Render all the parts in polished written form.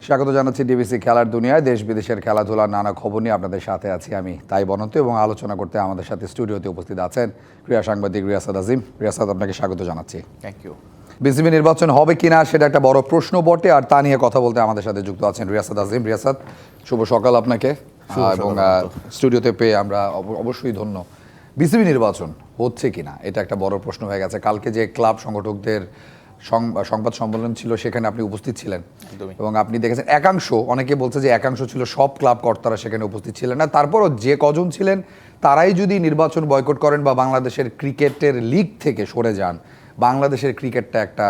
স্বাগত জানাচ্ছি ডিবিসি খেলার দুনিয়ায়। দেশ বিদেশের খেলাধুলার নানা খবর নিয়ে আপনাদের সাথে আছি আমি তাই বনন্ত, এবং আলোচনা করতে আমাদের সাথে স্টুডিওতে উপস্থিত আছেন ক্রীড়া সাংবাদিক রিয়াসাদ আজিম। রিয়াসাদ, আপনাকে স্বাগত জানাচ্ছি। Thank you. বিসিবি নির্বাচন হবে কিনা সেটা একটা বড় প্রশ্ন বটে, আর তা নিয়ে কথা বলতে আমাদের সাথে যুক্ত আছেন রিয়াসাদ আজিম। রিয়াসাদ, শুভ সকাল আপনাকে, এবং স্টুডিওতে পেয়ে আমরা অবশ্যই ধন্য। বিসিবি নির্বাচন হচ্ছে কিনা এটা একটা বড় প্রশ্ন হয়ে গেছে। কালকে যে ক্লাব সংগঠকদের সংবাদ সম্মেলন ছিল সেখানে আপনি উপস্থিত ছিলেন, এবং আপনি দেখেছেন একাংশ, অনেকে বলছে যে একাংশ ছিল, সব ক্লাব কর্তারা সেখানে উপস্থিত ছিলেন না। তারপরও যে কজন ছিলেন তারাই যদি নির্বাচন বয়কট করেন বা বাংলাদেশের ক্রিকেটের লিগ থেকে সরে যান, বাংলাদেশের ক্রিকেটটা একটা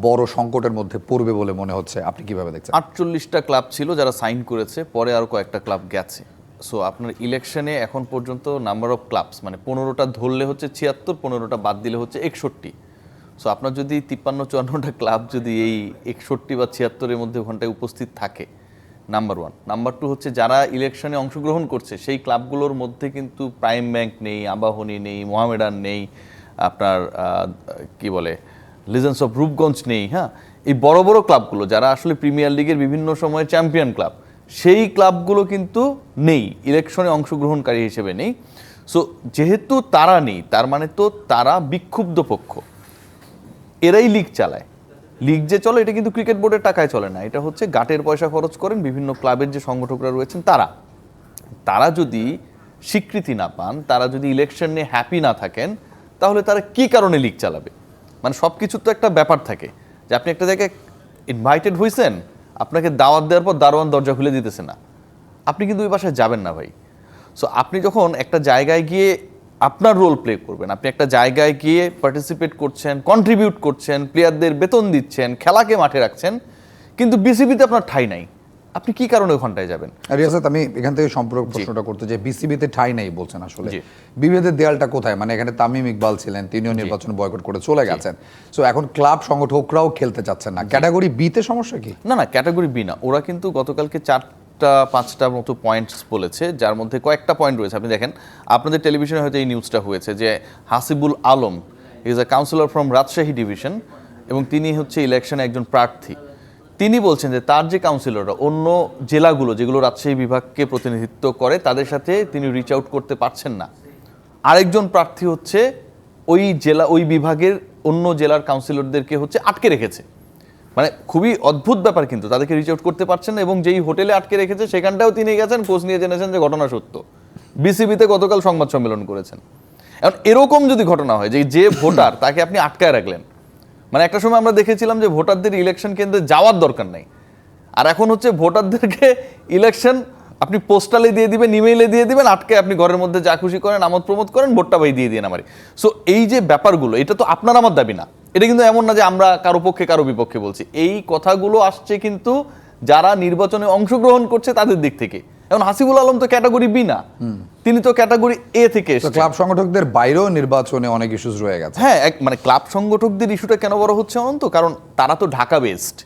বড় সংকটের মধ্যে পড়বে বলে মনে হচ্ছে। আপনি কিভাবে দেখছেন? 48টা ক্লাব ছিল যারা সাইন করেছে, পরে আরও কয়েকটা ক্লাব গেছে। সো আপনার ইলেকশনে এখন পর্যন্ত নাম্বার অফ ক্লাবস মানে 15টা ধরলে হচ্ছে 76, 15টা বাদ দিলে হচ্ছে 61। সো আপনার যদি 53-54টা ক্লাব যদি এই 61 বা 76-এর মধ্যে ওখানটায় উপস্থিত থাকে, নাম্বার ওয়ান। নাম্বার টু হচ্ছে যারা ইলেকশনে অংশগ্রহণ করছে সেই ক্লাবগুলোর মধ্যে কিন্তু প্রাইম ব্যাংক নেই, আবাহনী নেই, মোহামেডান নেই, আপনার কি বলে লিজেন্ডস অফ রূপগঞ্জ নেই। হ্যাঁ, এই বড় বড় ক্লাবগুলো যারা আসলে প্রিমিয়ার লিগের বিভিন্ন সময়ে চ্যাম্পিয়ন ক্লাব, সেই ক্লাবগুলো কিন্তু নেই, ইলেকশনে অংশগ্রহণকারী হিসেবে নেই। সো যেহেতু তারা নেই, তার মানে তো তারা বিক্ষুব্ধ পক্ষ। এরাই লিগ চালায়। লিগ যে চলে এটা কিন্তু ক্রিকেট বোর্ডের টাকায় চলে না, এটা হচ্ছে গাটের পয়সা খরচ করেন বিভিন্ন ক্লাবের যে সংগঠকরা রয়েছেন তারা যদি স্বীকৃতি না পান, তারা যদি ইলেকশন নিয়ে হ্যাপি না থাকেন, তাহলে তারা কি কারণে লিগ চালাবে? মানে সব কিছুর তো একটা ব্যাপার থাকে যে আপনি একটা জায়গায় ইনভাইটেড হয়েছেন, আপনাকে দাওয়াত দেওয়ার পর দারোয়ান দরজা খুলে দিতেছে না, আপনি কিন্তু ওই বাসায় যাবেন না ভাই। সো আপনি যখন একটা জায়গায় গিয়ে আপনার রোল প্লে করবেন, আপনি একটা জায়গায় গিয়ে পার্টিসিপেট করছেন, কন্ট্রিবিউট করছেন, প্লেয়ারদের বেতন দিচ্ছেন, খেলাকে মাঠে রাখছেন, কিন্তু বিসিবিতে আপনার ঠাঁই নাই, আপনি কি কারণে ওখানটায় যাবেন? রিয়াসাত, আমি এখান থেকে সম্পর্ক প্রশ্নটা করতে যে বিসিবিতে ঠাঁই নাই বলছেন, আসলে বিভেদের দেয়ালটা কোথায়? মানে এখানে তামিম ইকবাল ছিলেন, তিনিও নির্বাচন বয়কট করে চলে গেছেন। সো এখন ক্লাব সংগঠকরাও খেলতে চাচ্ছেন না। ক্যাটাগরি বিতে সমস্যা কি? না, ক্যাটাগরি বি না, ওরা কিন্তু গতকালকে 4-5টার মতো পয়েন্টস বলেছে, যার মধ্যে কয়েকটা পয়েন্ট রয়েছে। আপনি দেখেন, আপনাদের টেলিভিশনে হয়তো এই নিউজটা হয়েছে যে Hasibul Alam is a councillor from Rajshahi division, এবং তিনি হচ্ছে ইলেকশনে একজন প্রার্থী। তিনি বলছেন যে তার যে কাউন্সিলররা অন্য জেলাগুলো যেগুলো রাজশাহী বিভাগকে প্রতিনিধিত্ব করে তাদের সাথে তিনি রিচ আউট করতে পারছেন না। আরেকজন প্রার্থী হচ্ছে ওই বিভাগের অন্য জেলার কাউন্সিলরদেরকে হচ্ছে আটকে রেখেছে। মানে খুবই অদ্ভুত ব্যাপার, কিন্তু তাদেরকে রিচ আউট করতে পারছেন না, এবং যেই হোটেলে আটকে রেখেছে সেখানটাও তিনি গেছেন, খোঁজ নিয়ে জেনেছেন যে ঘটনা সত্য। বিসিবিতে গতকাল সংবাদ সম্মেলন করেছেন। এখন এরকম যদি ঘটনা হয় যে ভোটার তাকে আপনি আটকায় রাখলেন, মানে একটা সময় আমরা দেখেছিলাম যে ভোটারদের ইলেকশন কেন্দ্রে যাওয়ার দরকার নেই, আর এখন হচ্ছে ভোটারদেরকে ইলেকশন আপনি পোস্টালে দিয়ে দিবেন, ইমেইলে দিয়ে দিবেন, আটকে আপনি ঘরের মধ্যে যা খুশি করেন, আমোদ প্রমোদ করেন, ভোটটা ভাই দিয়ে দিন আমারই। সো এই যে ব্যাপারগুলো, এটা তো আপনার আমার দাবি না, এটা কিন্তু এমন না যে আমরা কারো পক্ষে কারো বিপক্ষে বলছি। এই কথাগুলো আসছে কিন্তু যারা নির্বাচনে অংশগ্রহণ করছে তাদের দিক থেকে। এখন হাসিবুল আলম তো ক্যাটাগরি বি না, তিনি তো ক্যাটাগরি এ থেকে এসেছেন। ক্লাব সংগঠকদের বাইরেও নির্বাচনে অনেক ইস্যুস রয়ে গেছে। হ্যাঁ, মানে ক্লাব সংগঠকদের ইস্যুটা কেন বড় হচ্ছে অনন্ত? কারণ তারা তো ঢাকা বেসড,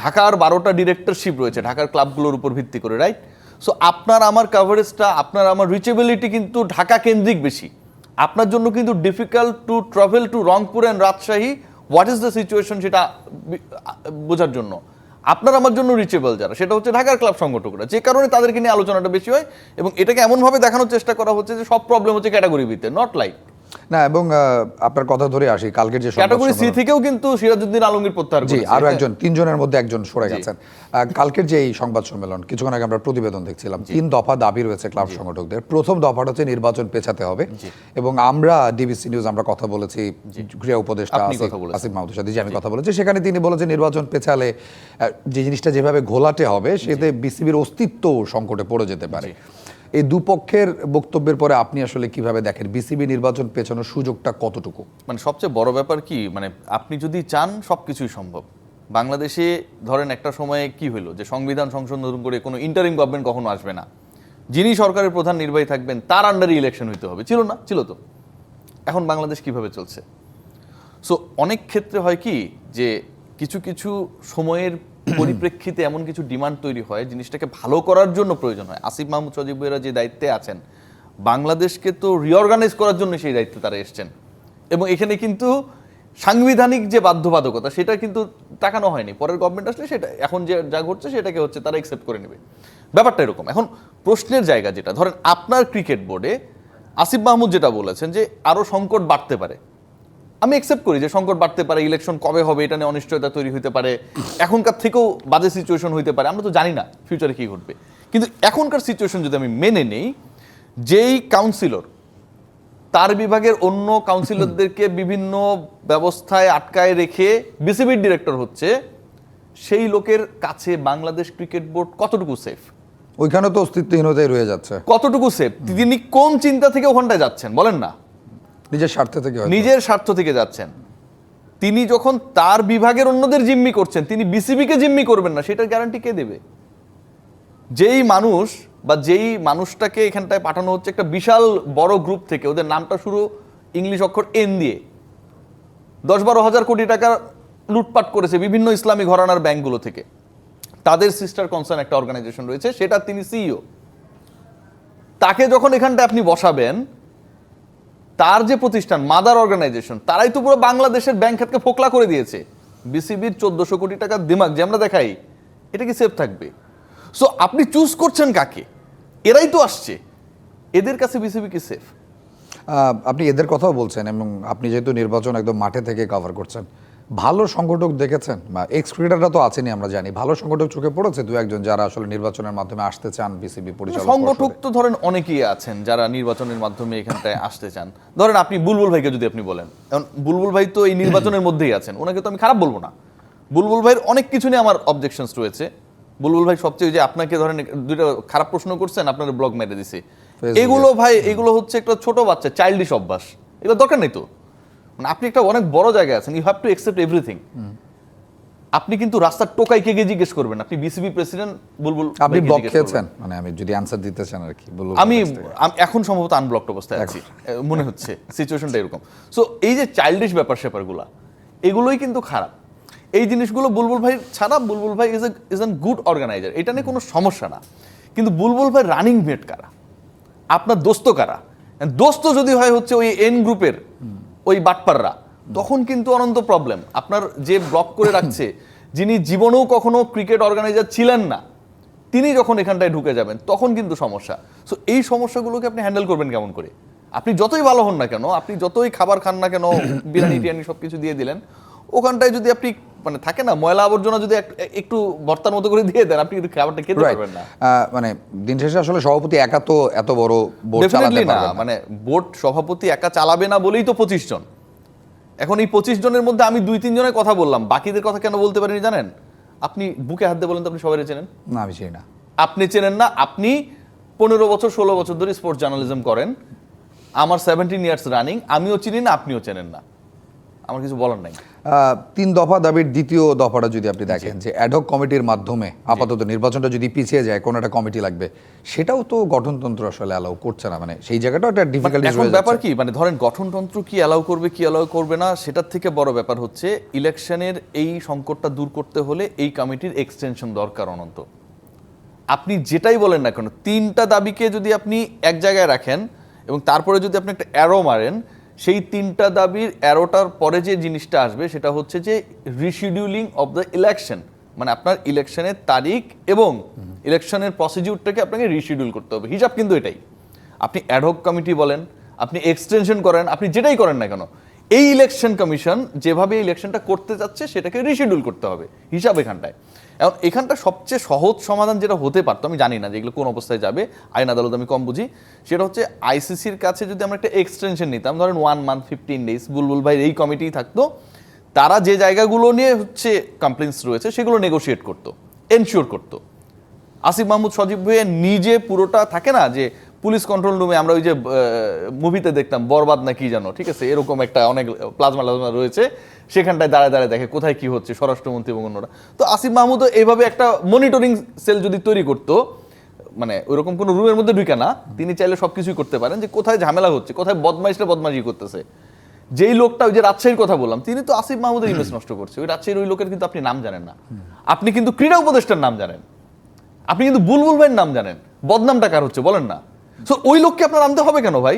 ঢাকার 12টা ডিরেক্টরশিপ রয়েছে ঢাকার ক্লাবগুলোর উপর ভিত্তি করে, রাইট? সো আপনার আমার কাভারেজটা, আপনার আমার রিচেবিলিটি কিন্তু ঢাকা কেন্দ্রিক বেশি। আপনার জন্য কিন্তু difficult to travel to Rangpur and Rajshahi, what is the situation সেটা বোঝার জন্য আপনার আমার জন্য রিচেবল যারা, সেটা হচ্ছে ঢাকার ক্লাব সংগঠকরা, যে কারণে তাদেরকে নিয়ে আলোচনাটা বেশি হয়। এবং এটাকে এমনভাবে দেখানোর চেষ্টা করা হচ্ছে যে সব প্রবলেম হচ্ছে ক্যাটাগরি বিতে, নট লাইক না। এবং আপনার কথা ধরে আসি, কালকের যে ক্যাটাগরি সি থেকেও কিন্তু সিরাজউদ্দিন আলমগীর প্রত্যাহার করেছে, আরো একজন, 3 জনের মধ্যে একজন সরে গেছেন। কালকের যে এই সংবাদ সম্মেলন, কিছুক্ষণ আগে আমরা প্রতিবেদন দেখছিলাম, 3 দফা দাবি রয়েছে ক্লাব সংগঠকদের। প্রথম দফাটা হচ্ছে নির্বাচন পেছাতে হবে, এবং আমরা ডিবিসি নিউজ আমরা কথা বলেছি ক্রীড়া উপদেষ্টা আসিফ মাহমুদের সাথে, যে আমি কথা বলেছি, সেখানে তিনি বলেছেন নির্বাচন পেছালে যে জিনিসটা যেভাবে ঘোলাটে হবে সেতে বিসিবির অস্তিত্ব সংকটে পড়ে যেতে পারে। এই দুপক্ষের বক্তব্যের পরে আপনি আসলে কিভাবে দেখেন বিসিবি নির্বাচন পেছানোর সুযোগটা কতটুকু? মানে সবচেয়ে বড় ব্যাপার কি, মানে আপনি যদি চান সবকিছুই সম্ভব। বাংলাদেশে ধরেন একটা সময়ে কি হলো যে সংবিধান সংশোধন করে কোনো ইন্টারিম গভর্নমেন্ট কখনো আসবে না, যিনি সরকারের প্রধান নির্বাহী থাকবেন তার আন্ডারে ইলেকশন হইতে হবে, ছিল না? ছিল তো। এখন বাংলাদেশ কিভাবে চলছে? সো অনেক ক্ষেত্রে হয় কি যে কিছু কিছু সময়ের পরিপ্রেক্ষিতে এমন কিছু ডিমান্ড তৈরি হয়, জিনিসটাকে ভালো করার জন্য প্রয়োজন হয়। আসিফ মাহমুদ সজীব ভাইয়েরা যে দায়িত্বে আছেন, বাংলাদেশকে তো রিঅর্গানাইজ করার জন্য সেই দায়িত্বে তারা এসছেন, এবং এখানে কিন্তু সাংবিধানিক যে বাধ্যবাধকতা সেটা কিন্তু তাকানো হয়নি, পরের গভর্নমেন্ট আসলে সেটা এখন যে যা ঘটছে সেটাকে হচ্ছে তারা একসেপ্ট করে নেবে, ব্যাপারটা এরকম। এখন প্রশ্নের জায়গা যেটা, ধরেন আপনার ক্রিকেট বোর্ডে আসিফ মাহমুদ যেটা বলেছেন যে আরো সংকট বাড়তে পারে, আমি একসেপ্ট করি যে সংকট বাড়তে পারে, ইলেকশন কবে হবে এটা নিয়ে অনিশ্চয়তা তৈরি হতে পারে, এখনকার থেকেও বাজে সিচুয়েশন হইতে পারে, আমরা তো জানি না ফিউচারে কি ঘটবে, কিন্তু এখনকার সিচুয়েশন যদি আমি মেনে নেই, যেই কাউন্সিলর তার বিভাগের অন্য কাউন্সিলরদেরকে বিভিন্ন ব্যবস্থায় আটকায় রেখে বিসিবির ডিরেক্টর হচ্ছে, সেই লোকের কাছে বাংলাদেশ ক্রিকেট বোর্ড কতটুকু সেফ? ওইখানে তো অস্তিত্বহীনতাই রয়ে যাচ্ছে। কতটুকু সেফ? তিনি কোন চিন্তা থেকে ওখানটায় যাচ্ছেন বলেন না? নিজের স্বার্থ থেকে হয়তো। নিজের স্বার্থ থেকে যাচ্ছেন। তিনি যখন তার বিভাগের অন্যদের জিম্মি করছেন, তিনি বিসিবিকে জিম্মি করবেন না, সেটার গ্যারান্টি কে দেবে? যেই মানুষ বা যেই মানুষটাকে এখানটায় পাঠানো হচ্ছে একটা বিশাল বড় গ্রুপ থেকে, ওদের নামটা শুরু ইংলিশ অক্ষর এন দিয়ে, 10-12 হাজার কোটি টাকা লুটপাট করেছে বিভিন্ন ইসলামী ঘরানার ব্যাংকগুলো থেকে, তাদের সিস্টার কনসার্ন একটা অর্গানাইজেশন রয়েছে, সেটা তিনি সিইও। তাকে যখন এখানটায় আপনি বসাবেন, তার যে প্রতিষ্ঠান মাদার অর্গানাইজেশন, তারাই তো পুরো বাংলাদেশের ব্যাংক খাতকে ফোকলা করে দিয়েছে। বিসিবির 1400 কোটি টাকার দিমাগ যে আমরা দেখাই, এটা কি সেফ থাকবে? সো আপনি চুজ করছেন কাকে? এরাই তো আসছে, এদের কাছে বিসিবি কি সেফ? আপনি এদের কথাও বলছেন, এবং আপনি যেহেতু নির্বাচন একদম মাঠে থেকে কভার করছেন, ভালো সংগঠক দেখেছেন? বা এক্স ক্রিকেটাররা তো আছেনই, আমরা জানি, ভালো সংগঠক চোখে পড়েছে দু একজন যারা আসলে নির্বাচনের মাধ্যমে আসতে চান বিসিবি পরিচালক? সংগঠক তো ধরেন অনেকেই আছেন যারা নির্বাচনের মাধ্যমে এখানটায় আসতে চান। ধরেন আপনি বুলবুল ভাইকে যদি আপনি বলেন, এখন বুলবুল ভাই তো এই নির্বাচনের মধ্যেই আছেন, ওনাকে তো আমি খারাপ বলবো না। বুলবুল ভাইয়ের অনেক কিছু নিয়ে আমার অবজেকশনস রয়েছে। বুলবুল ভাই সবচেয়ে যে আপনাকে ধরেন দুইটা খারাপ প্রশ্ন করছেন, আপনার ব্লগ মেরে দিছে, এগুলো ভাই এগুলো হচ্ছে একটা ছোট বাচ্চা চাইল্ডিশ অভ্যাস, এগুলো দরকার নেই তো। মানে আপনি একটা অনেক বড় জায়গায় আছেন, you have to accept everything. আপনি কিন্তু রাস্তার টোকাইকে গিয়ে জিজ্ঞেস করবেন, আপনি বিসিবি প্রেসিডেন্ট বুলবুল আপনি ব্লক খেয়েছেন? মানে আমি যদি আনসার দিতে চান আর কি বলবো। আমি এখন সম্ভবত আনব্লকড অবস্থায় আছি, মনে হচ্ছে সিচুয়েশনটা এরকম। সো এই যে চাইল্ডিশ ব্যাপার স্যাপারগুলা, এগুলোই কিন্তু খারাপ। এই জিনিসগুলো বুলবুল ভাই ছাড়া, বুলবুল ভাই ইজ এন গুড অর্গানাইজার, এটা নিয়ে কোনো সমস্যা না। কিন্তু বুলবুল ভাই রানিং মেট কারা, আপনার দোস্ত কারা? দোস্ত যদি হয় হচ্ছে ওই এন গ্রুপের ওই বাটপাররা, তখন কিন্তু অনন্ত প্রবলেম। আপনার যে ব্লক করে রাখছে, যিনি জীবনেও কখনো ক্রিকেট অর্গানাইজার ছিলেন না, তিনি যখন এখানটায় ঢুকে যাবেন তখন কিন্তু সমস্যা। সো এই সমস্যাগুলোকে আপনি হ্যান্ডেল করবেন কেমন করে? আপনি যতই ভালো হন না কেন, আপনি যতই খাবার খান না কেন, বিরিয়ানি টিয়ানি সবকিছু দিয়ে দিলেন, ওখানটায় যদি আপনি মানে থাকে না ময়লা আবর্জনা যদি একটু ভর্তার মতো করে দিয়ে দেন, আপনি কিন্তু খাবারটা খেতে পারবেন না। মানে দিন শেষে আসলে সভাপতি একা তো এত বড় বোর্ড চালাতে পারবে না। মানে বোর্ড সভাপতি একা চালাবে না বলেই তো 25 জন। এখন এই 25 জনের মধ্যে আমি 2-3 জনের কথা বললাম, বাকিদের কথা কেন বলতে পারিনি জানেন? আপনি বুকে হাত দিয়ে বলেন তো, আপনি সবাই চেনেন? না, আমি চিনি না। আপনি চেনেন না? আপনি 15 বছর 16 বছর ধরে স্পোর্টস জার্নালিজম করেন, আমার 17 ইয়ার্স রানিং, আমিও চিনি না, আপনিও চেনেন না, আমার কিছু বলার নাই। 3 দফা দাবির দ্বিতীয় দফাটা যদি আপনি দেখেন, যে অ্যাডহক কমিটির মাধ্যমে আপাতত নির্বাচনটা যদি পিছিয়ে যায়, কোনো একটা কমিটি লাগবে, সেটাও তো গঠনতন্ত্র আসলে অ্যালাউ করছে না। মানে সেই জায়গাটাও একটা ডিফিকাল্টি এখন ব্যাপার কি, মানে ধরেন গঠনতন্ত্র কি অ্যালাউ করবে কি অ্যালাউ করবে না, সেটার থেকে বড় ব্যাপার হচ্ছে ইলেকশনের এই সংকটটা দূর করতে হলে এই কমিটির এক্সটেনশন দরকার অনন্ত। আপনি যেটাই বলেন না কেন, 3টা দাবিকে যদি আপনি এক জায়গায় রাখেন এবং তারপরে যদি আপনি একটা অ্যারো মারেন, সেই 3টা দাবির অ্যারোটার পরে যে জিনিসটা আসবে সেটা হচ্ছে যে রিশিডিউলিং অফ দ্য ইলেকশন, মানে আপনার ইলেকশনের তারিখ এবং ইলেকশনের প্রসিডিউরটাকে আপনাকে রিশিডিউল করতে হবে। হিসাব কিন্তু এটাই। আপনি অ্যাডহক কমিটি বলেন, আপনি এক্সটেনশন করেন, আপনি যেটাই করেন না কেন, এই ইলেকশন কমিশন যেভাবে ইলেকশনটা করতে যাচ্ছে সেটাকে রিশিডিউল করতে হবে, হিসাব এখানটায়। এখন এখানটা সবচেয়ে সহজ সমাধান যেটা হতে পারতো, আমি জানি না যে এগুলো কোন অবস্থায় যাবে, আইন আদালত আমি কম বুঝি, সেটা হচ্ছে আইসিসির কাছে যদি আমরা একটা এক্সটেনশন নিতাম, ধরেন 1 মান্থ 15 ডেজ, বুলবুল ভাই এই কমিটি থাকতো, তারা যে জায়গাগুলো নিয়ে হচ্ছে কমপ্লেন্টস রয়েছে সেগুলো নেগোশিয়েট করতো, এনশিওর করতো। আসিফ মাহমুদ সজীব ভাইয়া নিজে পুরোটা থাকে না যে পুলিশ কন্ট্রোল রুমে, আমরা ওই যে মুভিতে দেখতাম বরবাদ না কি জানো, ঠিক আছে, এরকম একটা অনেক প্লাজমা রয়েছে, সেখানটায় দাঁড়ায় দাঁড়ায় দেখে কোথায় কি হচ্ছে, স্বরাষ্ট্রমন্ত্রী এবং অন্যরা। তো আসিফ মাহমুদও এইভাবে একটা মনিটরিং সেল যদি তৈরি করতো, মানে ওইরকম কোনো রুমের মধ্যে ঢুকে না, তিনি চাইলে সবকিছুই করতে পারেন, যে কোথায় ঝামেলা হচ্ছে, কোথায় বদমাইশরা বদমাইশি করতেছে। যেই লোকটা ওই যে রাজশাহীর কথা বললাম, তিনি তো আসিফ মাহমুদের ইমেজ নষ্ট করছে। ওই রাজশাহীর ওই লোকের কিন্তু আপনি নাম জানেন না, আপনি কিন্তু ক্রীড়া উপদেষ্টার নাম জানেন, আপনি কিন্তু বুলবুল ভাইয়ের নাম জানেন, বদনামটা কার হচ্ছে বলেন না? সো ওই লোককে আপনার আনতে হবে কেন ভাই?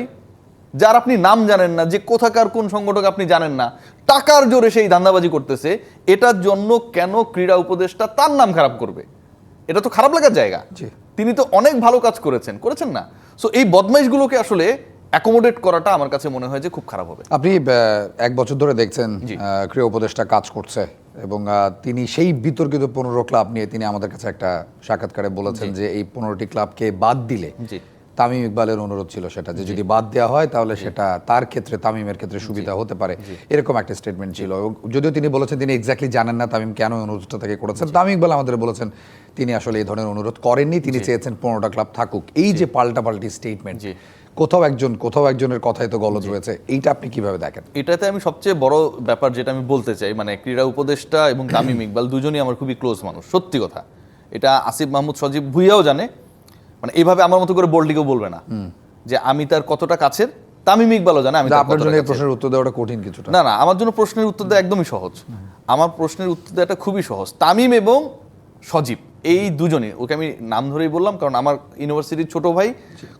যার আপনি নাম জানেন না, যে কোথাকার কোন সংগঠক আপনি জানেন না, টাকার জোরে সেই ধান্দাবাজি করতেছে, এটার জন্য কেন ক্রীড়া উপদেষ্টা তার নাম খারাপ করবে? এটা তো খারাপ লাগার জায়গা। তিনি তো অনেক ভালো কাজ করেছেন না? সো এই বদমাইশগুলোকে আসলে অ্যাকোমোডেট করাটা আমার কাছে মনে হয় যে খুব খারাপ হবে। আপনি 1 বছর ধরে দেখছেন ক্রীড়া উপদেষ্টা কাজ করছে এবং তিনি সেই বিতর্কিত 15 ক্লাব নিয়ে তিনি আমাদের কাছে একটা সাক্ষাৎকারে বলেছেন যে এই 15টি ক্লাবকে বাদ দিলে তামিম ইকবালের অনুরোধ ছিল সেটা যে যদি বাদ দেওয়া হয় তাহলে সেটা তার ক্ষেত্রে, তামিমের ক্ষেত্রে সুবিধা হতে পারে, এরকম একটা স্টেটমেন্ট ছিল। যদিও তিনি বলেছেন তিনি এক্স্যাক্টলি জানেন না তামিম কেন অনুরোধটা তাকে করেছেন। তামিম ইকবাল আমাদের বলেছেন তিনি আসলে এই ধরনের অনুরোধ করেননি, তিনি চেয়েছেন 15টা ক্লাব থাকুক। এই যে পাল্টাপাল্টি স্টেটমেন্ট, কোথাও একজনের কথাই তো গলদ রয়েছে, এইটা আপনি কিভাবে দেখেন? এটাতে আমি সবচেয়ে বড় ব্যাপার যেটা আমি বলতে চাই, মানে ক্রীড়া উপদেষ্টা এবং তামিম ইকবাল দুজনই আমার খুবই ক্লোজ মানুষ, সত্যি কথা। এটা আসিফ মাহমুদ সজীব ভুইয়াও জানে, মানে এইভাবে আমার মতো করে বোল্ডলিকেও বলবে না যে আমি তার কতটা কাছের। তামিম ইকবালও জানে আমি আপনার জন্য এই প্রশ্নের উত্তর দেওয়াটা কঠিন কিছুটা না। আমার জন্য প্রশ্নের উত্তর দেওয়া একদমই সহজ। আমার প্রশ্নের উত্তর দেওয়াটা খুবই সহজ। তামিম এবং সজীব এই দুজনই, ওকে আমি নাম ধরেই বললাম কারণ আমার ইউনিভার্সিটির ছোট ভাই,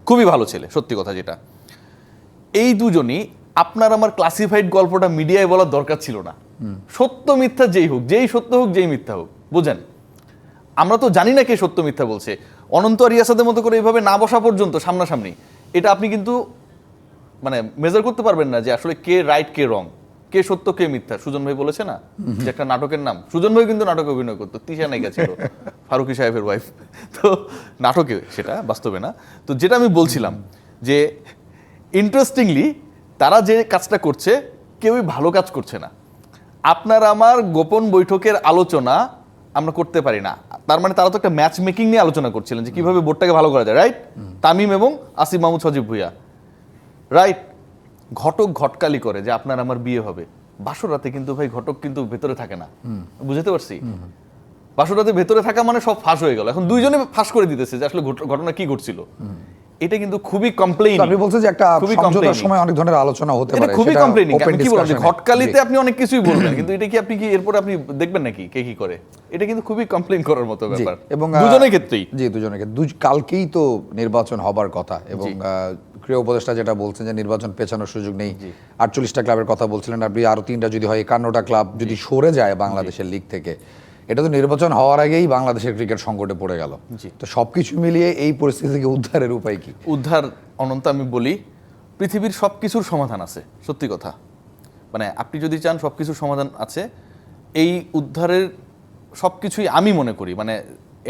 খুবই ভালো ছেলে, সত্যি কথা যেটা। এই দুজনই আপনার আমার ক্লাসিফাইড গল্পটা মিডিয়ায় বলার দরকার ছিল না। সত্য মিথ্যা যেই হোক, যেই সত্য হোক যেই মিথ্যা হোক, বুঝেন আমরা তো জানি না কে সত্য মিথ্যা বলছে। অনন্ত আর রিয়াসাদের মতো করে এইভাবে না বসা পর্যন্ত সামনাসামনি এটা আপনি কিন্তু মানে মেজার করতে পারবেন না যে আসলে কে রাইট কে রং, কে সত্য কে মিথ্যা। সুজন ভাই বলেছে না যে একটা নাটকের নাম, সুজন ভাই কিন্তু নাটকে অভিনয় করতো, তিশা নায়িকা ছিল, ফারুকি সাহেবের ওয়াইফ। তো নাটকে, সেটা বাস্তবে না। তো যেটা আমি বলছিলাম যে ইন্টারেস্টিংলি তারা যে কাজটা করছে কেউই ভালো কাজ করছে না। আপনার আমার গোপন বৈঠকের আলোচনা আমরা করতে পারি না, তার মানে তারা তো একটা ম্যাচ মেকিং নিয়ে আলোচনা করছিলেন যে কিভাবে বোর্ডটাকে ভালো করা যায়, রাইট? তামিম এবং আসিফ মাহমুদ সজীব ভুইয়া, রাইট? ঘটক ঘটকালি করে যে আপনার আমার বিয়ে হবে, বাসর রাতে কিন্তু ভাই ঘটক কিন্তু ভেতরে থাকে না, বুঝতে পারছি? বাসর রাতে ভেতরে থাকা মানে সব ফাঁস হয়ে গেল। এখন দুইজনে ফাঁস করে দিতেছে যে আসলে ঘটনা কি ঘটছিল। এটা কিন্তু খুবই কমপ্লেইন। আপনি বলছেন যে একটা সমঝোতার সময় অনেক ধরনের আলোচনা হতে পারে, এটা খুবই কমপ্লেইনিং। আমি কি বলছি, ঘটকালিতে আপনি অনেক কিছুই বলবেন, কিন্তু এটা কি আপনি কি এরপর আপনি দেখবেন নাকি কে কি করে? এটা কিন্তু খুবই কমপ্লেইন করার মতো ব্যাপার, এবং দুজনের ক্ষেত্রেই। জি, দুজনের ক্ষেত্রে। কালকেই তো নির্বাচন হবার কথা, এবং ক্রীড়া উপদেষ্টা যেটা বলছেন যে নির্বাচন পেছানোর সুযোগ নেই। 48টা ক্লাবের কথা বলছিলেন আপনি, আরো 3টা যদি হয় 51টা ক্লাব যদি সরে যায় বাংলাদেশের লিগ থেকে, এটা তো নির্বাচন হওয়ার আগেই বাংলাদেশের ক্রিকেট সংকটে পড়ে গেল। তো সবকিছু মিলিয়ে এই পরিস্থিতি থেকে উদ্ধারের উপায় কি? উদ্ধার অনন্ত, আমি বলি পৃথিবীর সবকিছুর সমাধান আছে, সত্যি কথা। মানে আপনি যদি চান সবকিছুর সমাধান আছে, এই উদ্ধারের সবকিছুই আমি মনে করি মানে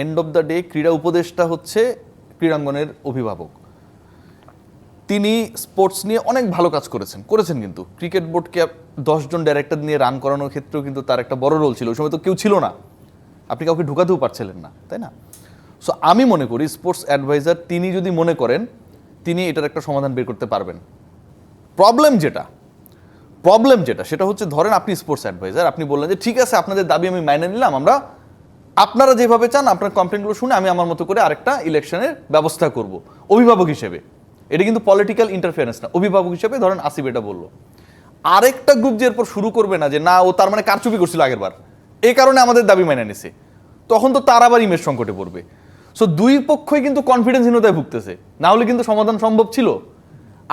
এন্ড অফ দ্য ডে ক্রীড়া উপদেষ্টা হচ্ছে ক্রীড়াঙ্গনের অভিভাবক। তিনি স্পোর্টস নিয়ে অনেক ভালো কাজ করেছেন কিন্তু ক্রিকেট বোর্ডকে 10 জন ডাইরেক্টর নিয়ে রান করানোর ক্ষেত্রেও কিন্তু তার একটা বড় রোল ছিল। ওই সময় তো কেউ ছিল না, আপনি কাউকে ঢুকাতেও পারছিলেন না, তাই না? সো আমি মনে করি স্পোর্টস অ্যাডভাইজার তিনি যদি মনে করেন তিনি এটার একটা সমাধান বের করতে পারবেন। প্রবলেম যেটা সেটা হচ্ছে, ধরেন আপনি স্পোর্টস অ্যাডভাইজার, আপনি বললেন যে ঠিক আছে আপনাদের দাবি আমি মাইনে নিলাম, আপনারা যেভাবে চান আপনার কমপ্লেনগুলো শুনে আমি আমার মতো করে আরেকটা ইলেকশনের ব্যবস্থা করব অভিভাবক হিসেবে। এটা কিন্তু পলিটিক্যাল ইন্টারফেয়ারেন্স না, অভিভাবক হিসেবে ধরেন আসিফ এটা বললো। আরেকটা গ্রুপ যে এরপর শুরু করবে না যে না ও তার মানে কারচুপি করছিল আগের বার, এই কারণে আমাদের দাবি মেনে নিছে, তখন তো তার আবার ইমেজ সংকটে পড়বে। সো দুই পক্ষই কিন্তু কনফিডেন্সহীনতায় ভুগতেছে, না হলে কিন্তু সমাধান সম্ভব ছিল।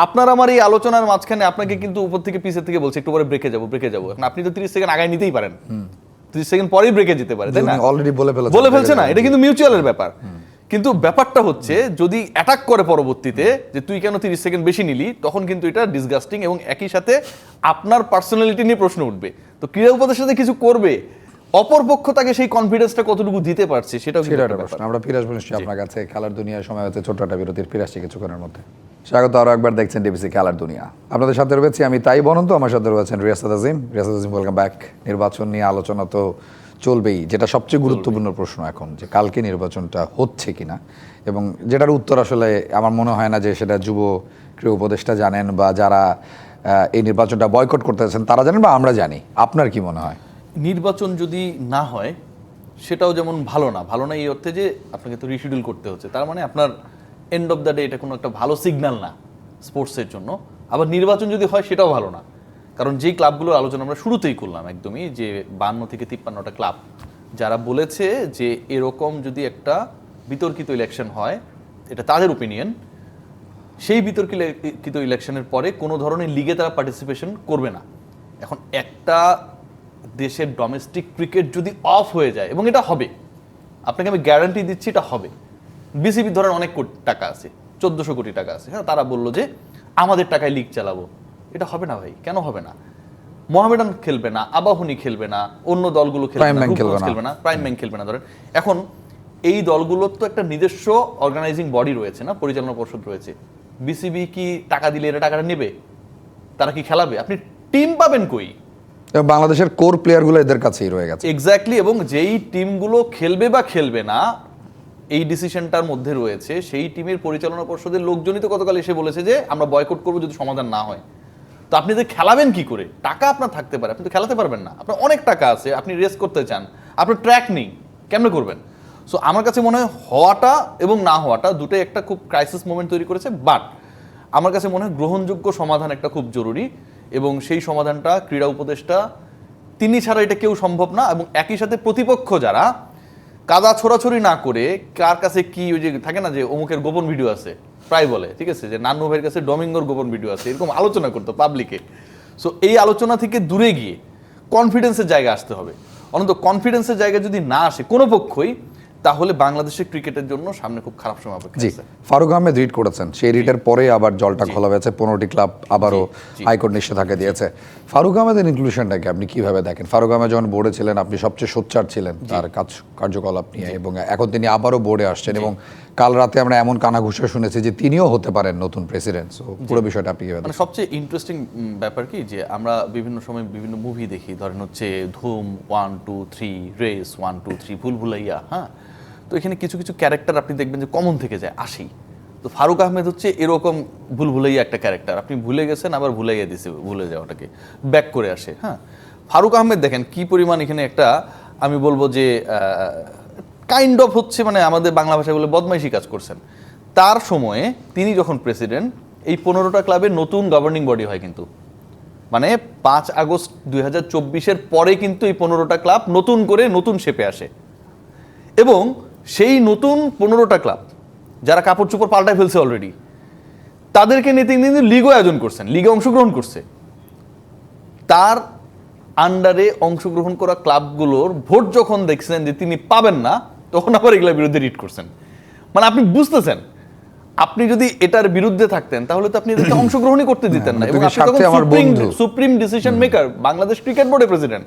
আপনার আমার এই আলোচনার মাঝখানে আপনাকে কিন্তু উপর থেকে পিছের থেকে বলছে একটু পরে ব্রেকে যাবো। এখন আপনি তো 30 সেকেন্ড আগায় নিতেই পারেন, 30 সেকেন্ড পরেই ব্রেকে যেতে পারে, তাই না? অলরেডি বলে ফেলছে না, এটা কিন্তু মিউচুয়ালের ব্যাপার। কিন্তু ব্যাপারটা হচ্ছে যদি অ্যাটাক করে পরবর্তীতে যে তুই কেন 30 সেকেন্ড বেশি নিলি, তখন কিন্তু এটা ডিসগাস্টিং, এবং একই সাথে আপনার পার্সোনালিটি নিয়ে প্রশ্ন উঠবে। তো ক্রীড়া উপদেষ্টার সাথে কিছু করবে, অপরপক্ষ তাকে সেই কনফিডেন্সটা কতটুকু দিতে পারছে সেটাও একটা প্রশ্ন। আমরা ফিরে আসবো নিশ্চয়ই আপনার কাছে। খেলার দুনিয়ার সময় হচ্ছে ছোট্ট একটা বিরতির, ফিরে আসছি কিছুক্ষণের মধ্যে। স্বাগত আরো একবার, দেখছেন ডিবিসি খেলার দুনিয়া। আপনাদের সাথে রয়েছি আমি তাই বনন্ত, আমার সাথে রয়েছেন রিয়াসাদ আজিম। Welcome back. নির্বাচন নিয়ে আলোচনা তো চলবেই, যেটা সবচেয়ে গুরুত্বপূর্ণ প্রশ্ন এখন যে কালকে নির্বাচনটা হচ্ছে কিনা, এবং যেটার উত্তর আসলে আমার মনে হয় না যে সেটা যুব ক্রীড়া উপদেষ্টা জানেন, বা যারা এই নির্বাচনটা বয়কট করতেছেন তারা জানেন, বা আমরা জানি। আপনার কি মনে হয়? নির্বাচন যদি না হয় সেটাও যেমন ভালো না এই অর্থে যে আপনাকে তো রিশিডিউল করতে হচ্ছে, তার মানে আপনার এন্ড অফ দ্য ডে এটা কোনো একটা ভালো সিগন্যাল না স্পোর্টসের জন্য। আবার নির্বাচন যদি হয় সেটাও ভালো না, কারণ যেই ক্লাবগুলোর আলোচনা আমরা শুরুতেই করলাম একদমই, যে 52 থেকে 53টা ক্লাব যারা বলেছে যে এরকম যদি একটা বিতর্কিত ইলেকশন হয়, এটা তাদের ওপিনিয়ন, সেই বিতর্কিত ইলেকশনের পরে কোনো ধরনের লিগে তারা পার্টিসিপেশন করবে না। এখন একটা দেশের ডোমেস্টিক ক্রিকেট যদি অফ হয়ে যায়, এবং এটা হবে, আপনাকে আমি গ্যারান্টি দিচ্ছি এটা হবে। বিসিবি ধরেন অনেক কোটি টাকা আছে, 1400 কোটি টাকা আছে, হ্যাঁ, তারা বললো যে আমাদের টাকায় লিগ চালাবো, এটা হবে না ভাই। কেন হবে না? মোহামেডান খেলবে না, আবাহনী খেলবে না, অন্য দলগুলো খেলবে না, খেলবে না, প্রাইম ব্যাংক খেলবে না। ধরেন এখন এই দলগুলোর তো একটা নিজস্ব অর্গানাইজিং বডি রয়েছে না, পরিচালনা পর্ষদ রয়েছে। বিসিবি কি টাকা দিলে এরা টাকাটা নেবে? তারা কি খেলাবে? আপনি টিম পাবেন কই? বাংলাদেশের কোর প্লেয়ারগুলো এদের কাছেই রয়ে গেছে। এক্স্যাক্টলি। এবং যেই টিমগুলো খেলবে বা খেলবে না এই ডিসিশনটার মধ্যে রয়েছে, সেই টিমের পরিচালনা পর্ষদের লোকজনই তো গতকাল এসে বলেছে যে আমরা বয়কট করবো যদি সমাধান না হয়। তো আপনি যে খেলাবেন কি করে? টাকা আপনার থাকতে পারে, আপনি তো খেলাতে পারবেন না। আপনার অনেক টাকা আছে, আপনি রেস করতে চান, আপনার ট্র্যাক নেই, কেমনে করবেন? সো আমার কাছে মনে হয় হওয়াটা এবং না হওয়াটা দুটোই একটা খুব ক্রাইসিস মোমেন্ট তৈরি করেছে। বাট আমার কাছে মনে হয় গ্রহণযোগ্য সমাধান একটা খুব জরুরি, এবং সেই সমাধানটা ক্রীড়া উপদেষ্টা তিনি ছাড়া এটা কেউ সম্ভব না। এবং একই সাথে প্রতিপক্ষ যারা কাদা ছোড়াছড়ি না করে, কার কাছে কি ওই যে থাকে না যে অমুকের গোপন ভিডিও আছে, প্রায় বলে, ঠিক আছে, যে নান্নু ভাইয়ের কাছে ডমিঙ্গোর গোপন ভিডিও আছে, এরকম আলোচনা করতো পাবলিকে। সো এই আলোচনা থেকে দূরে গিয়ে কনফিডেন্সের জায়গা আসতে হবে। অন্তত কনফিডেন্সের জায়গা যদি না আসে কোনো পক্ষই, তাহলে বাংলাদেশের ক্রিকেটের জন্য সামনে খুব খারাপ সময় অপেক্ষা আছে। ফারুক আহমেদ রিট করেছেন, সেই রিটের পরে আবার জলটা খোলা হয়েছে, 15টি ক্লাব আবারও হাইকোর্ট নিষেধাজ্ঞা দিয়েছে। ফারুক আহমেদের ইনক্লুশনটাকে আপনি কিভাবে দেখেন? ফারুক আহমেদ যখন বোর্ডে ছিলেন, আপনি সবচেয়ে সোচ্চার ছিলেন তার কার্যকলাপ নিয়ে, এবং এখন তিনি আবারও বোর্ডে আসছেন, এবং কাল রাতে আমরা এমন কানাঘুষা শুনেছি যে তিনিও হতে পারেন নতুন প্রেসিডেন্ট। পুরো বিষয়টা আপনি কিভাবে মানে সবচেয়ে ইন্টারেস্টিং ব্যাপার কি, যে আমরা বিভিন্ন সময় বিভিন্ন মুভি দেখি, ধরেন হচ্ছে ধুম 1, 2, 3, রেস 1, 2, 3, ভুলভুলাইয়া, হ্যাঁ, তো এখানে কিছু কিছু ক্যারেক্টার আপনি দেখবেন যে কমন থেকে যায়, আসেই। তো ফারুক আহমেদ হচ্ছে এরকম ভুলভুলাইয়া একটা ক্যারেক্টার, আপনি ভুলে গেছেন আবার ভুলাইয়া দিছে, ভুলে যাওয়াটাকে ব্যাক করে আসে। হ্যাঁ, ফারুক আহমেদ দেখেন কি পরিমাণ এখানে একটা, আমি বলবো যে কাইন্ড অফ হচ্ছে মানে আমাদের বাংলা ভাষায় বলে বদমাইশি কাজ করছেন। তার সময়ে তিনি যখন প্রেসিডেন্ট, এই 15টা ক্লাবের নতুন গভর্নিং বডি হয়, কিন্তু মানে 5 আগস্ট 2024-এর পরে কিন্তু এই 15টা ক্লাব নতুন করে নতুন শেপে আসে, এবং সেই নতুন 15টা ক্লাব যারা কাপড় চোপড় পাল্টায় ফেলছে অলরেডি, তাদেরকে নিয়ে তিনি কিন্তু লিগও আয়োজন করছেন, লিগে অংশগ্রহণ করছে। তার আন্ডারে অংশগ্রহণ করা ক্লাবগুলোর ভোট যখন দেখছেন যে তিনি পাবেন না, তখন আবার এগুলোর বিরুদ্ধে রিট করছেন। মানে আপনি বুঝতেছেন, আপনি যদি এটার বিরুদ্ধে থাকতেন তাহলে তো আপনি এদেরকে অংশগ্রহণই করতে দিতেন না। এবং আপনি তখন supreme decision maker, Bangladesh cricket বোর্ডের প্রেসিডেন্ট,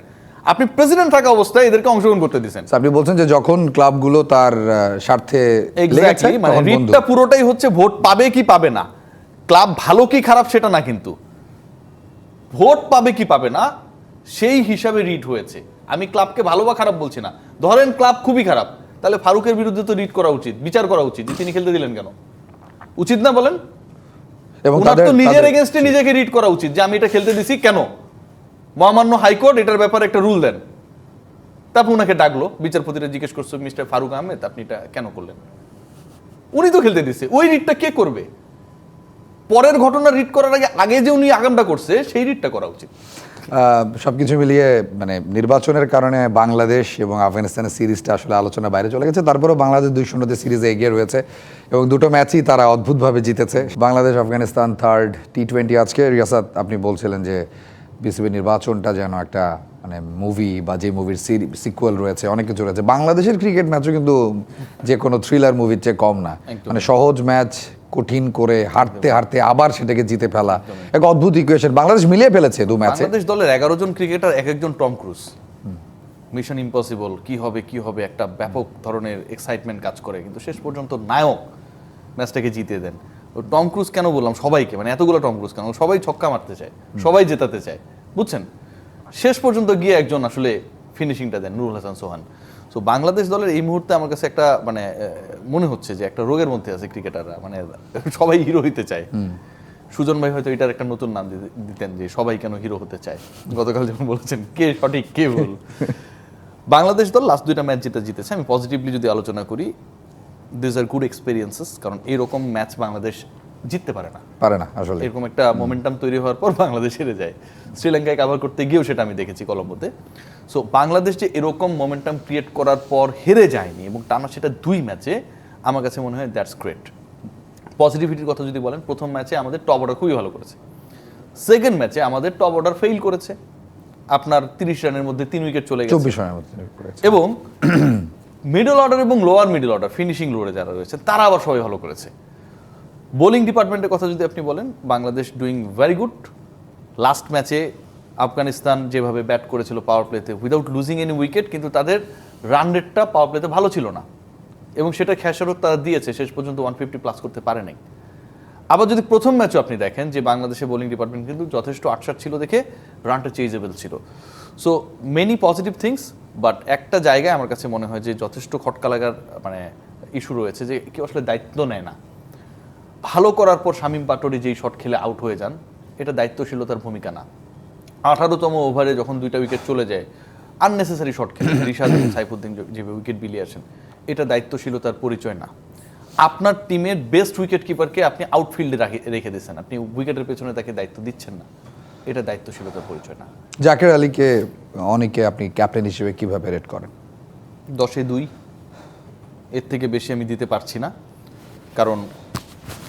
আপনি প্রেসিডেন্ট থাকা অবস্থায় এদেরকে অংশগ্রহণ করতে দিচ্ছেন। আপনি বলছেন যে যখন ক্লাবগুলো তার স্বার্থে এক্স্যাক্টলি, মানে রিটটা পুরোটাই হচ্ছে ভোট পাবে কি পাবে না, ক্লাব ভালো কি খারাপ সেটা না, কিন্তু ভোট পাবে কি পাবে না সেই হিসাবে রিট হয়েছে। আমি ক্লাবকে ভালো বা খারাপ বলছি না, ধরেন ক্লাব খুবই খারাপ, তাহলে ফারুকের বিরুদ্ধে তো রিট করা উচিত, বিচার করা উচিত যে তিনি খেলতে দিলেন কেন, উচিত না বলেন? এবং তাদের তো নিজের এগেইনস্টে নিজেকে রিট করা উচিত যে আমি এটা খেলতে দিছি কেন, মহামান্য হাইকোর্ট এটার ব্যাপারে একটা রুল দেন। তারপর উনাকে ডাকলো, বিচারপতিরা জিজ্ঞেস করছে মিস্টার ফারুক আহমেদ আপনি এটা কেন করলেন? উনি তো খেলতে দিছে, ওই রিটটা কে করবে? পরের ঘটনা রিট করার আগে যে উনি আগামটা করছে সেই রিটটা করা উচিত। সবকিছু মিলিয়ে মানে নির্বাচনের কারণে বাংলাদেশ এবং আফগানিস্তানের সিরিজটা আসলে আলোচনার বাইরে চলে গেছে। তারপরেও বাংলাদেশ 2-0 সিরিজে এগিয়ে রয়েছে, এবং দুটো ম্যাচই তারা অদ্ভুতভাবে জিতেছে। বাংলাদেশ আফগানিস্তান থার্ড টি20 আজকে। রিয়াসাত, আপনি বলছিলেন যে বিসিবি নির্বাচনটা যেন একটা মানে মুভি, বা যে মুভির সিকুয়েল রয়েছে, অনেক কিছু রয়েছে। বাংলাদেশের ক্রিকেট ম্যাচও কিন্তু যে কোনো থ্রিলার মুভির চেয়ে কম না। মানে সহজ ম্যাচ কঠিন করে হারতে হারতে আবার সেটাকে জিতে ফেলা, এক অদ্ভুত ইকুয়েশন বাংলাদেশ মিলিয়ে ফেলেছে দু ম্যাচে। বাংলাদেশ দলের 11 জন ক্রিকেটার এক একজন টম ক্রুজ, মিশন ইম্পসিবল, কি হবে কি হবে, একটা ব্যাপক ধরনের এক্সাইটমেন্ট কাজ করে, কিন্তু শেষ পর্যন্ত নায়ক ম্যাচটাকে জিতে দেন। টম ক্রুজ কেন বললাম সবাইকে, মানে এতগুলো টম ক্রুজ কেন, সবাই ছক্কা মারতে চায়, সবাই জেতাতে চায়, বুঝছেন? শেষ পর্যন্ত গিয়ে একজন আসলে ফিনিশিংটা দেন, নুরুল হাসান সোহান। সো বাংলাদেশ দলের এই মুহূর্তে আমার কাছে একটা মানে মনে হচ্ছে যে একটা রোগের মধ্যে আছে ক্রিকেটাররা, মানে সবাই হিরো হইতে চায়। সুজন ভাই হয়তো এটার একটা নতুন নাম দিতেন যে সবাই কেন হিরো হতে চায়, গতকাল যেমন বলেছেন কে সঠিক কে ভুল। বাংলাদেশ দল লাস্ট 2টা ম্যাচ যেটা জিতেছে, আমি পজিটিভলি যদি আলোচনা করি, দিস আর গুড এক্সপেরিয়েন্সেস, কারণ এরকম ম্যাচ বাংলাদেশ জিততে পারে না আসলে। এরকম একটা মোমেন্টাম তৈরি হওয়ার পর বাংলাদেশ হেরে যায়। শ্রীলঙ্কায় কাভার করতে গিয়েও সেটা আমি দেখেছি কলম্বোতে। সো বাংলাদেশ যে এরকম মোমেন্টাম ক্রিয়েট করার পর হেরে যায়নি এবং টানা সেটা 2 ম্যাচে, আমার কাছে মনে হয় দ্যাটস গ্রেট। পজিটিভিটির কথা যদি বলেন, প্রথম ম্যাচে আমাদের টপ অর্ডার খুবই ভালো করেছে। সেকেন্ড ম্যাচে আমাদের টপ অর্ডার ফেইল করেছে, আপনার 30 রানের মধ্যে 3 উইকেট চলে গেছে, 24 রানের মধ্যে করেছে। এবং মিডল অর্ডার এবং লোয়ার মিডল অর্ডার ফিনিশিং লোরে যারা রয়েছে তারা আবার সবাই ভালো করেছে। বোলিং ডিপার্টমেন্টের কথা যদি আপনি বলেন, Bangladesh doing very good. Last ম্যাচে আফগানিস্তান যেভাবে ব্যাট করেছিল পাওয়ার প্লেতে উইদাউট লুজিং এনি উইকেট, কিন্তু তাদের রান রেটটা পাওয়ার প্লেতে ভালো ছিল না, এবং সেটা খেসারত তারা দিয়েছে, শেষ পর্যন্ত 150 প্লাস করতে পারে নাই। আবার যদি প্রথম ম্যাচও আপনি দেখেন যে বাংলাদেশের বোলিং ডিপার্টমেন্ট কিন্তু যথেষ্ট আটসাট ছিল, দেখে রানটা চেজেবল ছিল। So many positive things, but একটা জায়গায় আমার কাছে মনে হয় যে যথেষ্ট খটকা লাগার মানে ইস্যু রয়েছে, যে কেউ আসলে দায়িত্ব নেয় না। ভালো করার পর শামীম পাটোয়ারি যেই শট খেলে আউট হয়ে যান, এটা দায়িত্বশীলতার ভূমিকা না। 18তম ওভারে যখন 2টা উইকেট চলে যায়, আননেসেসারি শট খেলে রিশাদ সাইফুদ্দিন যেভাবে উইকেট বিলিয়ে আসেন, এটা দায়িত্বশীলতার পরিচয় না। আপনার টিমের বেস্ট উইকেট কিপারকে আপনি আউটফিল্ডে রেখে দিচ্ছেন, আপনি উইকেটের পেছনে তাকে দায়িত্ব দিচ্ছেন না, এটা দায়িত্বশীলতার পরিচয় না। জাকের আলীকে অনেকে আপনি ক্যাপ্টেন হিসেবে কিভাবে রেট করেন? 10-এ 2, এর থেকে বেশি আমি দিতে পারছি না। কারণ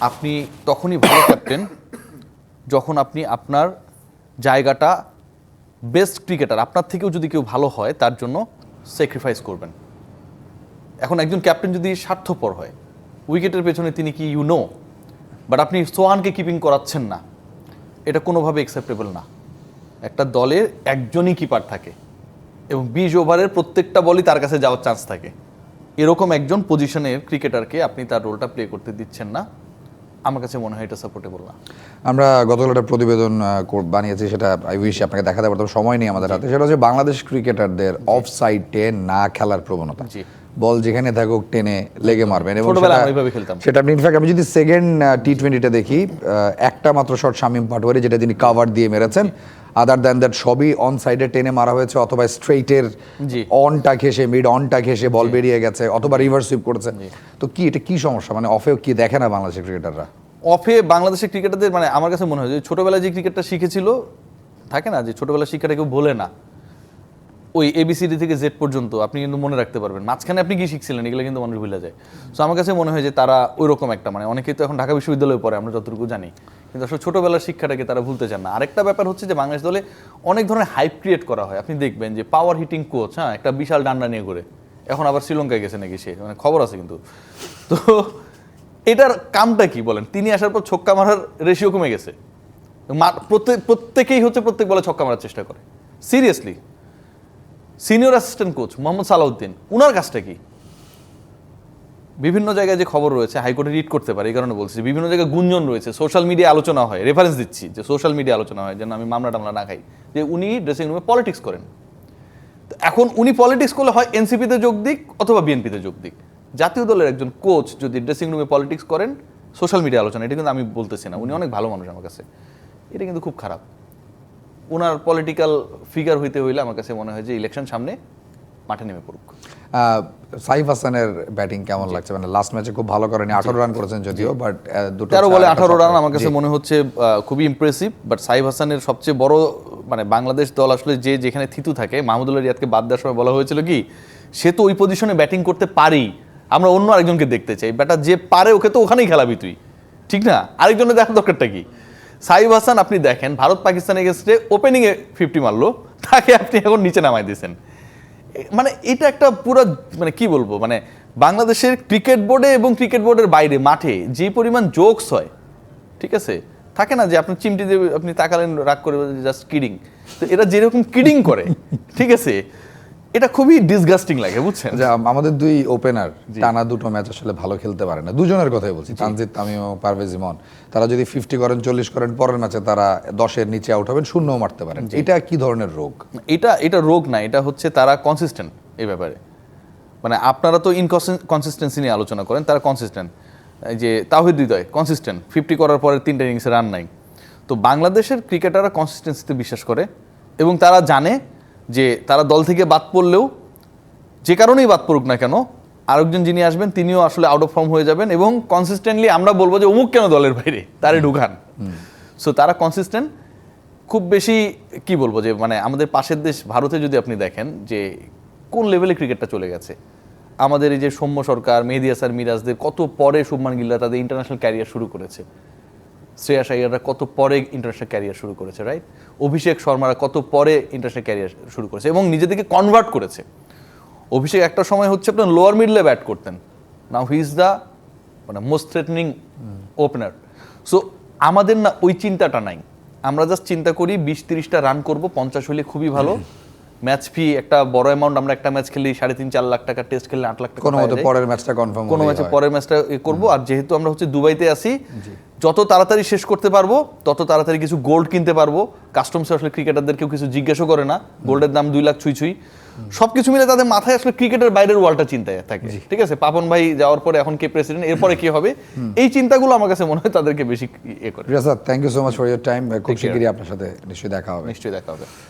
আপনি তখনই ভালো ক্যাপ্টেন যখন আপনি আপনার জায়গাটা বেস্ট ক্রিকেটার আপনার থেকেও যদি কেউ ভালো হয় তার জন্য স্যাক্রিফাইস করবেন। এখন একজন ক্যাপ্টেন যদি স্বার্থপর হয়, উইকেটের পেছনে তিনি কি বাট আপনি সোহানকে কিপিং করাচ্ছেন না, এটা কোনোভাবে অ্যাকসেপ্টেবল না। একটা দলের একজনই কিপার থাকে এবং 20 ওভারের প্রত্যেকটা বলই তার কাছে যাওয়ার চান্স থাকে, এরকম একজন পজিশনের ক্রিকেটারকে আপনি তার রোলটা প্লে করতে দিচ্ছেন না। আমার কাছে মনে হয় এটা সাপোর্টেবল না। আমরা গতকাল একটা প্রতিবেদন বানিয়েছি, সেটা আই উইশ আপনাকে দেখাতে পারতাম, সময় নেই আমাদের হাতে। সেটা হচ্ছে বাংলাদেশ ক্রিকেটারদের অফ সাইডে না খেলার প্রবণতা। বল যেখানে থাকুক টেনে লেগে মারবেন, এবং সেটা আপনি ইনফ্যাক্ট আমি যদি সেকেন্ড টি20টা দেখি, একটা মাত্র শট শামীম পাটোয়ারি যেটা তিনি কাভার দিয়ে মেরেছেন, আদার দ্যান দ্যাট সবই অন সাইডে টেনে মারা হয়েছে, অথবা স্ট্রেইটের অনটা ঘেসে মিড অনটা ঘেসে বল বেরিয়ে গেছে, অথবা রিভার্স সুইপ করেছে। তো কি এটা কি সমস্যা, মানে অফেও কি দেখে না বাংলাদেশের ক্রিকেটাররা? অফে বাংলাদেশের ক্রিকেটারদের মানে আমার কাছে মনে হয় যে ছোটবেলায় যে ক্রিকেটটা শিখেছিল, থাকে না যে ছোটবেলার শিক্ষাটা কেউ ভোলে না, ওই ABCD থেকে Z পর্যন্ত আপনি কিন্তু মনে রাখতে পারবেন, মাঝখানে আপনি কি শিখছিলেন এগুলো কিন্তু মানুষ ভুলে যায়। সো আমার কাছে মনে হয় যে তারা ওই রকম একটা মানে অনেকেই তো এখন ঢাকা বিশ্ববিদ্যালয়ে পড়ে আমরা যতটুকু জানি, কিন্তু আসলে ছোটবেলার শিক্ষাটাকে তারা ভুলতে চান না। আরেকটা ব্যাপার হচ্ছে যে বাংলাদেশ দলে অনেক ধরনের হাইপ ক্রিয়েট করা হয়। আপনি দেখবেন যে পাওয়ার হিটিং কোচ, হ্যাঁ, একটা বিশাল ডান্ডা নিয়ে ঘুরে, এখন আবার শ্রীলঙ্কায় গেছে নাকি সে, মানে খবর আছে কিন্তু। তো এটার কামটা কি বলেন? তিনি আসার পর ছক্কা মারার রেশিও কমে গেছে, প্রত্যেকেই হচ্ছে প্রত্যেক বলে ছক্কা মারার চেষ্টা করে। Seriously senior assistant coach Mohammad Salahuddin, উনার কাজটা কি? বিভিন্ন জায়গায় যে খবর রয়েছে, হাইকোর্টে রিড করতে পারে, এই কারণে বলছি, বিভিন্ন জায়গায় গুঞ্জন রয়েছে, সোশ্যাল মিডিয়া আলোচনা হয়, রেফারেন্স দিচ্ছি যে সোশ্যাল মিডিয়া আলোচনা হয়, যেন আমি মামলা টামলা না খাই, যে উনি ড্রেসিং রুমে পলিটিক্স করেন। এখন উনি পলিটিক্স করলে হয় এনসিপিতে যোগ দিক অথবা বিএনপিতে যোগ দিক। জাতীয় দলের একজন কোচ যদি ড্রেসিং রুমে পলিটিক্স করেন, সোশ্যাল মিডিয়া আলোচনা, এটা কিন্তু আমি বলতেছি না, উনি অনেক ভালো মানুষ আমার কাছে, এটা কিন্তু খুব খারাপ। ওনার পলিটিক্যাল ফিগার হইতে হইলে আমার কাছে মনে হয় যে ইলেকশন সামনে, মাঠে নেমে পড়ুক। সাইফ হাসানের ব্যাটিং কেমন লাগছে? মানে লাস্ট ম্যাচে খুব ভালো করেনি, 18 রান করেছেন যদিও, বাট 13 বলে 18 রান আমার কাছে মনে হচ্ছে খুবই ইমপ্রেসিভ। বাট সাইফ হাসানের সবচেয়ে বড় মানে বাংলাদেশ দল আসলে যে যেখানে থিতু থাকে, মাহমুদুল্লাহ রিয়াদকে বাদ দেওয়ার সময় বলা হয়েছিল কি, সে তো ওই পজিশনে ব্যাটিং করতে পারি, আমরা অন্য আরেকজনকে দেখতে চাই, ব্যাটার যে পারে ওকে তো ওখানেই খেলাবি তুই, ঠিক না? আরেকজনের দেখার দরকারটা কি? সাইফ হাসান আপনি দেখেন ভারত পাকিস্তান এগেইনস্টে ওপেনিংয়ে 50 মারলো, তাকে আপনি এখন নিচে নামাই দিয়েছেন। মানে এটা একটা পুরো মানে কি বলবো, মানে বাংলাদেশের ক্রিকেট বোর্ডে এবং ক্রিকেট বোর্ডের বাইরে মাঠে যে পরিমাণ জোকস হয়, ঠিক আছে, থাকে না যে আপনি চিমটি দিয়ে আপনি তাকালেন রাগ করে জাস্ট কিডিং, তো এরা যেরকম কিডিং করে, ঠিক আছে, এটা খুবই ডিসগাস্টিং লাগে, বুঝছেন? যে আমাদের দুই ওপেনার টানা দুটো ম্যাচ আসলে ভালো খেলতে পারে না, দুজনের কথাই বলছি, তানজিদ তামিম ও পারভেজ ইমন। তারা যদি 50 করেন 40 করেন, পরের ম্যাচে তারা 10-এর নিচে আউট হবেন, শূন্যও মারতে পারেন। এটা কি ধরনের রোগ? এটা রোগ না, এটা হচ্ছে তারা কনসিস্টেন্ট এই ব্যাপারে। মানে আপনারা তো ইনকনসিস্টেন্সি নিয়ে আলোচনা করেন, তারা কনসিস্টেন্ট। যে তাওহিদ হৃদয় কনসিস্টেন্ট, 50 করার পরে 3টা ইনিংসে রান নাই। তো বাংলাদেশের ক্রিকেটাররা কনসিস্টেন্সিতে বিশ্বাস করে এবং তারা জানে যে তারা দল থেকে বাদ পড়লেও যে কারণেই বাদ পড়ুক না কেন, আরেকজন যিনি আসবেন তিনিও আসলে আউট অফ ফর্ম হয়ে যাবেন, এবং কনসিস্টেন্টলি আমরা বলবো যে অমুক কেন দলের বাইরে, তারে ঢুকান। সো তারা কনসিস্টেন্ট। খুব বেশি কি বলবো যে মানে আমাদের পাশের দেশ ভারতে যদি আপনি দেখেন যে কোন লেভেলে ক্রিকেটটা চলে গেছে, আমাদের এই যে সৌম্য সরকার, মেহেদী হাসান মিরাজদের কত পরে শুভমান গিলরা তাদের ইন্টারন্যাশনাল ক্যারিয়ার শুরু করেছে, শ্রেয়াস আইয়াররা কত পরে ইন্টারন্যাশনাল ক্যারিয়ার শুরু করেছে, রাইট? অভিষেক শর্মারা কত পরে ইন্টারন্যাশনাল ক্যারিয়ার শুরু করেছে এবং নিজেদেরকে কনভার্ট করেছে। অভিষেক একটা সময় হচ্ছে আপনার লোয়ার মিডলে ব্যাট করতেন, নাও হি ইজ দ্য মানে মোস্ট থ্রেটনিং ওপেনার। সো আমাদের না ওই চিন্তাটা নাই, আমরা জাস্ট চিন্তা করি 20-30টা রান করব, 50 হলে খুবই ভালো। ম্যাচ ফি একটা বড় অ্যামাউন্ট, আমরা একটা ম্যাচ খেলি 3.5-4 লাখ টাকা, টেস্ট খেললে 8 লাখ টাকা কোনো পাওয়া মতে যায়। পরের ম্যাচটা কনফার্ম কোনো ম্যাচে পরের ম্যাচটা করবো। আর যেহেতু আমরা হচ্ছে দুবাইতে আছি, যত তাড়াতাড়ি শেষ করতে পারবো তত তাড়াতাড়ি কিছু গোল্ড কিনতে পারবো। কাস্টমসে আসলে ক্রিকেটারদের কেউ কিছু জিজ্ঞাসা করে না, গোল্ডের দাম 2 লাখ ছুঁই। সবকিছু মিলে তাদের মাথায় আসলে ক্রিকেটের বাইরের ওয়ার্ল্ডটা চিন্তায় থাকে, ঠিক আছে? পাপন ভাই যাওয়ার পরে এখন কে প্রেসিডেন্ট, এরপরে কি হবে, এই চিন্তাগুলো আমার কাছে মনে হয় তাদেরকে বেশি করে। Riasat, thank you so much for your time. খুব শিগগিরই আপনার সাথে নিশ্চয়ই দেখা হবে। নিশ্চয়ই দেখা হবে।